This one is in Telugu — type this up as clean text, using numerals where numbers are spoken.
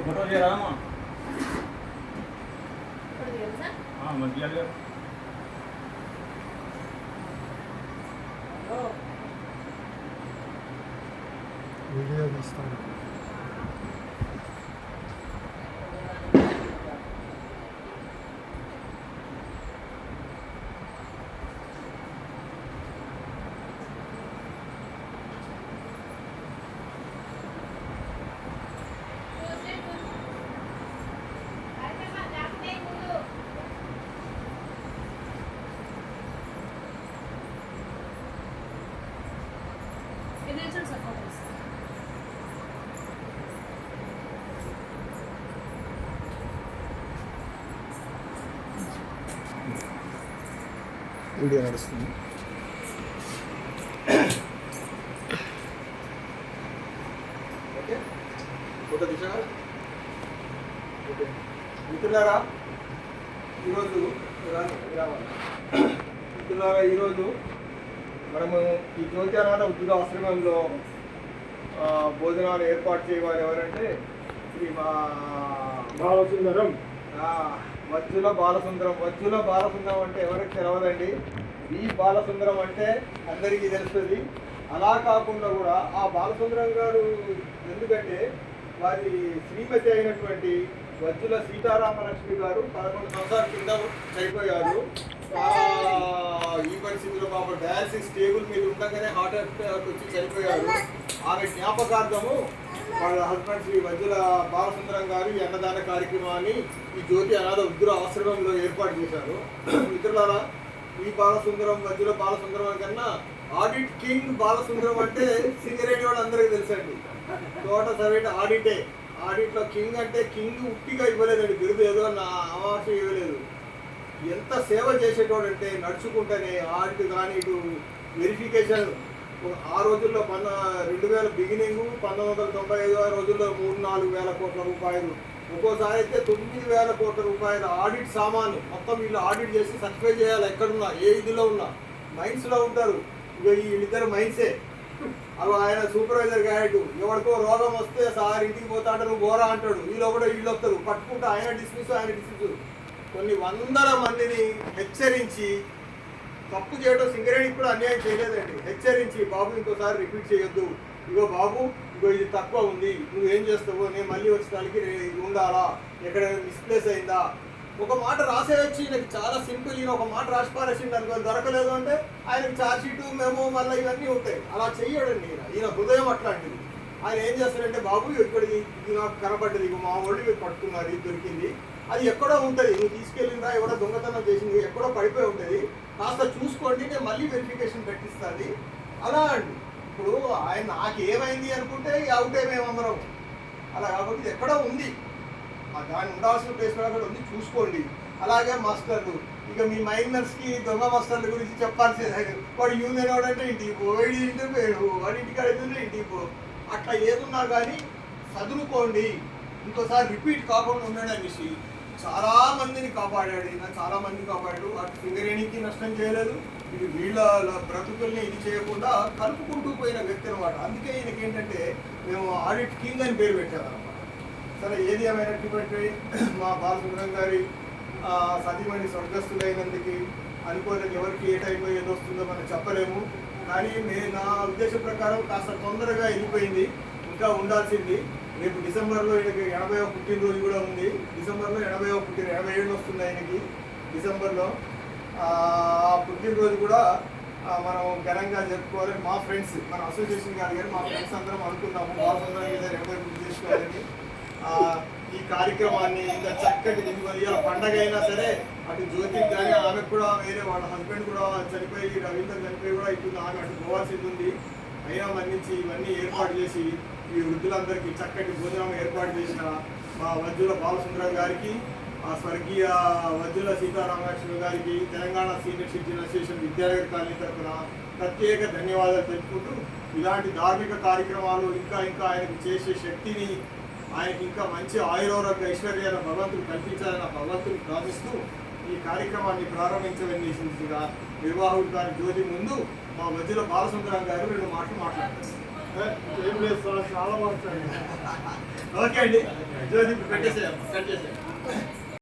ఫోటో చేయరామా మంచిగా వీడియో తీస్తాను. వీడియో నడుస్తుంది. ఫోటో తీసారా? మిత్రులారా, ఈరోజు మనము ఈ జ్యోతి అనాథ ఉద్యోగ ఆశ్రమంలో భోజనాలు ఏర్పాటు చేయవాలి. ఎవరంటే శ్రీ బాలసుందరం వజ్జుల బాలసుందరం. వజ్జుల బాలసుందరం అంటే ఎవరికి తెలవదండి. ఈ బాలసుందరం అంటే అందరికీ తెలుస్తుంది. అలా కాకుండా కూడా ఆ బాలసుందరం గారు ఎందుకంటే వారి శ్రీమతి అయినటువంటి వజ్జుల సీతారామలక్ష్మి గారు 11 సంవత్సరాల కింద చనిపోయారు. ఈ పరిస్థితిలో పాప డయాలసిస్ టేబుల్ మీద ఉండగానే హార్ట్ అటాక్ వచ్చి చనిపోయారు. ఆమె జ్ఞాపకార్థము వాళ్ళ హస్బెండ్ శ్రీ వజ్జుల బాలసుందరం గారు ఈ అన్నదాన కార్యక్రమాన్ని ఈ జ్యోతి అనాథ వృద్ధుల ఆశ్రమంలో ఏర్పాటు చేశారు. మిత్రులారా, ఈ బాలసుందరం వజ్జుల బాలసుందరం కన్నా ఆడిట్ కింగ్ బాలసుందరం అంటే సింగరేణి వాళ్ళు అందరికీ తెలుసండి. తోట సర్వేట్ ఆడిటే. ఆడిట్లో కింగ్ అంటే కింగ్ ఉట్టిగా ఇవ్వలేదండి, బిరుదు ఏదో నా అమావాస ఇవ్వలేదు. ఎంత సేవ చేసేటోడంటే నడుచుకుంటేనే ఆడిట్ కానీ ఇటు వెరిఫికేషన్. ఆ రోజుల్లో 2000 బిగినింగ్ 1995 ఆ రోజుల్లో 3-4 వేల కోట్ల రూపాయలు, ఒక్కోసారి అయితే 9,000 కోట్ల రూపాయల ఆడిట్ సామాను మొత్తం వీళ్ళు ఆడిట్ చేసి సర్టిఫై చేయాలి. ఎక్కడున్నా ఏ ఇదిలో ఉన్నా మైన్స్లో ఉంటారు. ఇక వీళ్ళిద్దరు మైన్సే. అవి ఆయన సూపర్వైజర్ గాయడు. ఎవరికో రోగం వస్తే సార్ ఇంటికి పోతాడు, నువ్వు బోరా అంటాడు. వీళ్ళు కూడా వీళ్ళు వస్తారు, పట్టుకుంటూ ఆయన డిస్మిస్. కొన్ని వందల మందిని హెచ్చరించి, తప్పు చేయడం సింగరేణికి కూడా అన్యాయం చేయలేదండి, హెచ్చరించి బాబు ఇంకోసారి రిపీట్ చేయొద్దు, ఇగో బాబు ఇగో ఇది తక్కువ ఉంది, నువ్వేం చేస్తావో, నేను మళ్ళీ వచ్చేదానికి ఇది ఉండాలా, ఎక్కడ మిస్ప్లేస్ అయిందా, ఒక మాట రాసేయచ్చు. ఈయనకి చాలా సింపుల్. ఈయన ఒక మాట రాసి పారేసింది అనుకో, దొరకలేదు అంటే ఆయనకి ఛార్జ్ షీటు మేము మళ్ళీ ఇవన్నీ ఉంటాయి. అలా చెయ్యడండి ఈయన హృదయం అట్లాంటిది. ఆయన ఏం చేస్తారంటే, బాబు ఇక్కడ ఇది నాకు కనపడ్డది, ఇక మా ఒళ్ళు మీరు పట్టుకున్నారు, ఇది దొరికింది, అది ఎక్కడో ఉంటుంది, నువ్వు తీసుకెళ్ళిందా ఎవడో దొంగతనం చేసింది ఎక్కడో పడిపోయి ఉంటుంది, కాస్త చూసుకోండి, నేను మళ్ళీ వెరిఫికేషన్ పెట్టిస్తుంది. అలా అండి. ఇప్పుడు ఆయన నాకేమైంది అనుకుంటే అవుట్ మేమందరం. అలా కాబట్టి ఇది ఎక్కడో ఉంది, దాన్ని ఉండాల్సిన ప్లేస్ కూడా ఉంది, చూసుకోండి. అలాగే మాస్టర్లు, ఇక మీ మైనర్స్కి దొంగ మాస్టర్ల గురించి చెప్పాల్సిందే. వాడు యూనియన్ వాడంటే ఇంటికి పో, వాడి ఇంటికి పోయాడు, వాడి ఇంటికి అడుగుతుంటే ఇంటికి పో, అట్లా ఏదున్నా కానీ చదువుకోండి. ఇంకోసారి రిపీట్ కాకుండా ఉన్నాడు అనేసి చాలా మందిని కాపాడాడు. ఈయన చాలా మందిని కాపాడాడు. అటు సింగరేణికి నష్టం చేయలేదు, ఇది వీళ్ళ బ్రతుకుల్ని ఇది చేయకుండా కలుపుకుంటూ పోయిన వ్యక్తి అనమాట. అందుకే ఈయనకి ఏంటంటే మేము ఆడిట్ కింగ్ అని పేరు పెట్టామన్నమాట. సరే, ఏది ఏమైనటువంటి మా బాలసుందరం గారి సతీమణి స్వర్గస్థులైనందుకు అనుకోలేదు. ఎవరికి ఏ టైంలో ఏదో వస్తుందో మనం చెప్పలేము. కానీ నా ఉద్దేశం ప్రకారం కాస్త తొందరగా వెళ్ళిపోయింది, ఇంకా ఉండాల్సింది. రేపు డిసెంబర్లో ఈయనకి 80వ పుట్టినరోజు కూడా ఉంది. డిసెంబర్లో 87 వస్తుంది ఆయనకి. డిసెంబర్లో ఆ పుట్టినరోజు కూడా మనం ఘనంగా జరుపుకోవాలని మా ఫ్రెండ్స్, మన అసోసియేషన్ కాదు కానీ మా ఫ్రెండ్స్ అందరం అనుకున్నాము, బాలసుందరం మీద 80 గుర్తు చేసుకోవాలని. ఈ కార్యక్రమాన్ని ఇంకా చక్కటి దిగుబడి పండగ అయినా సరే, అటు జ్యోతికి కానీ ఆమెకు కూడా వేరే వాళ్ళ హస్బెండ్ కూడా చనిపోయి, రవీంద్ర చనిపోయి కూడా ఇటు ఆమె అటు పోవాల్సింది ఉంది. అయినా మన్నించి ఇవన్నీ ఏర్పాటు చేసి ఈ వృద్ధులందరికీ చక్కటి భోజనం ఏర్పాటు చేసిన మా వజ్జుల బాలసుందరం గారికి, ఆ స్వర్గీయ వజ్జుల సీతారామలక్ష్మి గారికి, Telangana senior citizen association Vidyanagar colony తరఫున ప్రత్యేక ధన్యవాదాలు తెలుపుకుంటూ, ఇలాంటి ధార్మిక కార్యక్రమాలు ఇంకా ఆయనకు చేసే శక్తిని, ఆయనకి ఇంకా మంచి ఆయురోగ్య ఐశ్వర్యాల భగవంతుడు కల్పించాలని భగవంతుని ప్రార్థిస్తూ ఈ కార్యక్రమాన్ని ప్రారంభించవలసిందిగా నిర్వాహకుడు గారి జ్యోతి ముందు మా వజ్జుల బాలసుందరం గారు 2 మాటలు మాట్లాడతారు. ఏం లేదు సార్, చాలా మాట్లాడారు. ఓకే అండి జ్యోతి ఇప్పుడు పెట్టేసేయమ్మా కట్ చేసేయండి